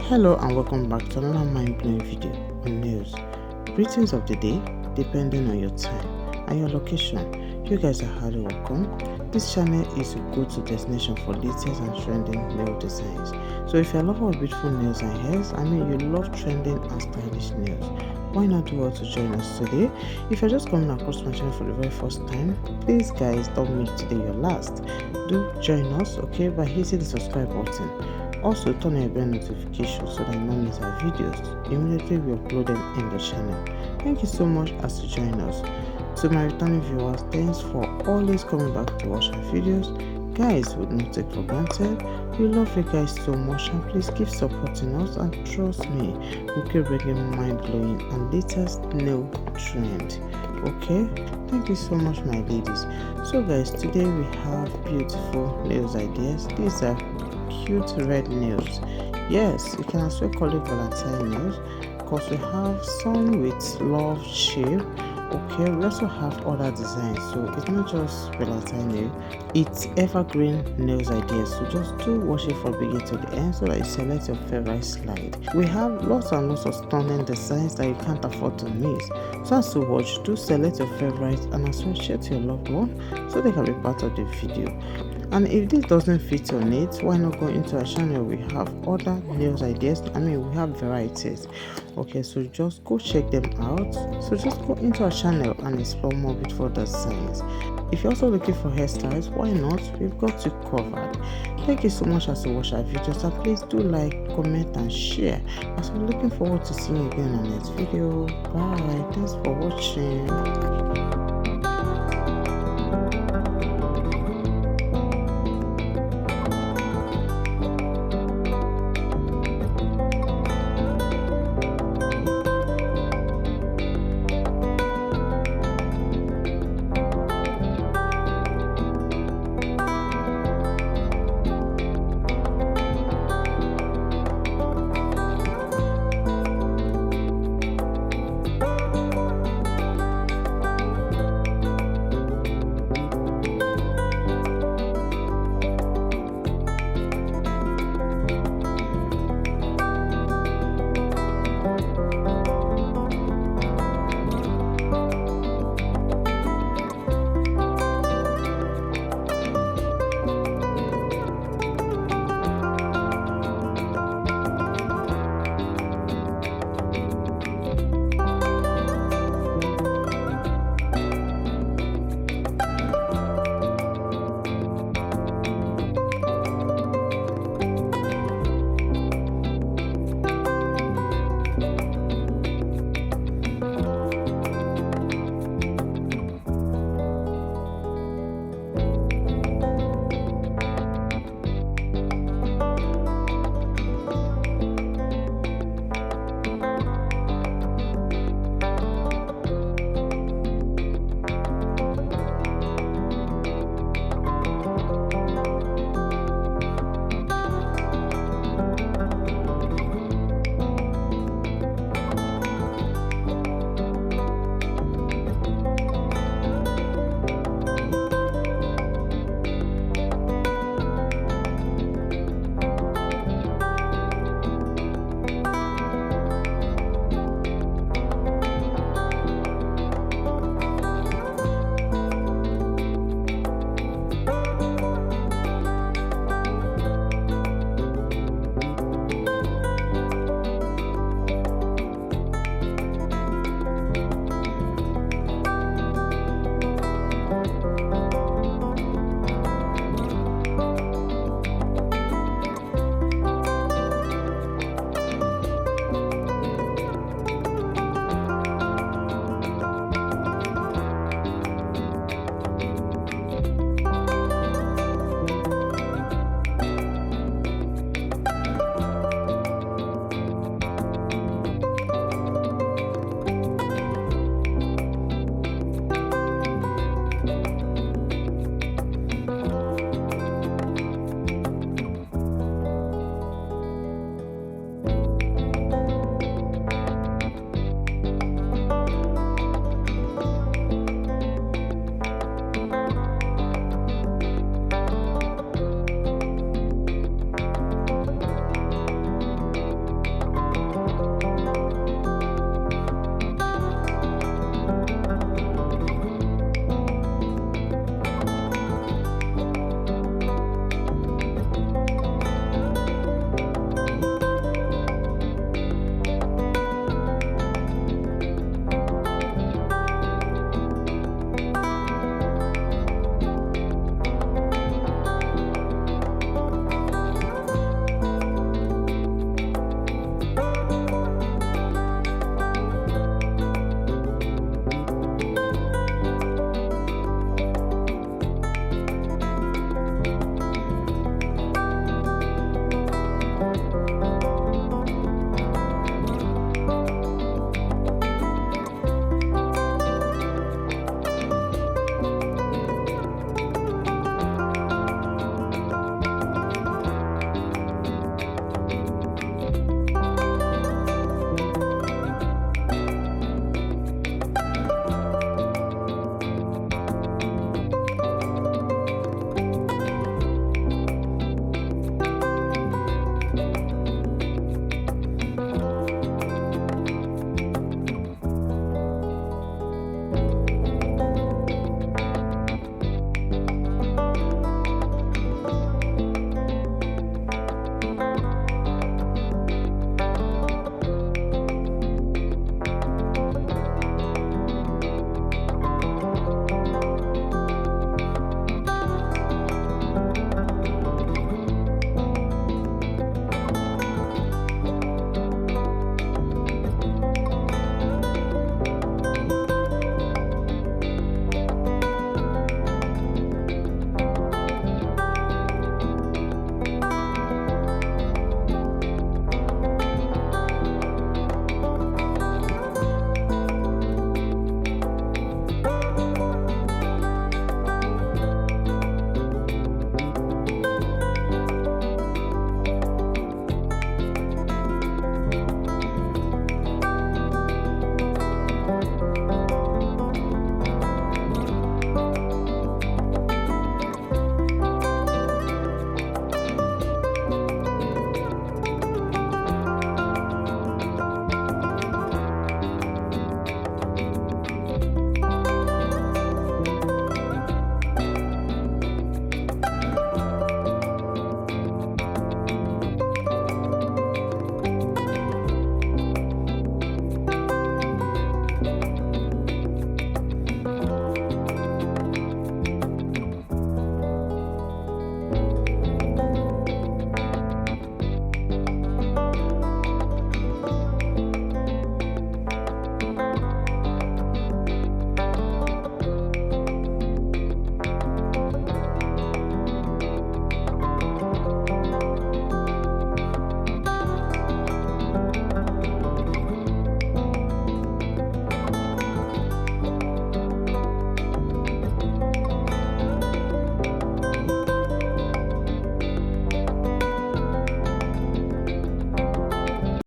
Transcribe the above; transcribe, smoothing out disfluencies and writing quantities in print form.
Hello and welcome back to another mind-blowing video on nails. Greetings of the day, depending on your time and your location. You guys are highly welcome. This channel is a go-to destination for latest and trending nail designs. So if you're a lover of beautiful nails and hairs, you love trending and stylish nails, why not do well to join us today? If you're just coming across my channel for the very first time, please guys, don't make today your last. Do join us, okay, by hitting the subscribe button. Also turn on your bell notification so that you don't miss our videos immediately we upload them in the channel. Thank you so much as you join us. To my returning viewers, thanks for always coming back to watch our videos. Guys, would not take for granted. We love you guys so much and please keep supporting us, and trust me, we keep bringing mind-blowing and latest nail trend. Okay, thank you so much my ladies. So guys, today we have beautiful nails ideas. These are cute red nails. Yes, you can as well call it Valentine nails because we have some with love shape. Okay, we also have other designs, so it's not just Valentine nail, it's evergreen nails ideas. So just do watch it from beginning to the end so that you select your favorite slide. We have lots and lots of stunning designs that you can't afford to miss. So as you watch, do select your favorite and as well share to your loved one so they can be part of the video. And if this doesn't fit your needs, why not go into our channel? We have other nails ideas. We have varieties. Okay, so just go check them out. So just go into our channel and explore more beautiful designs. If you're also looking for hairstyles, why not? We've got you covered. Thank you so much as you watch our videos, and please do like, comment and share. As we're looking forward to seeing you again on the next video. Bye. Thanks for watching.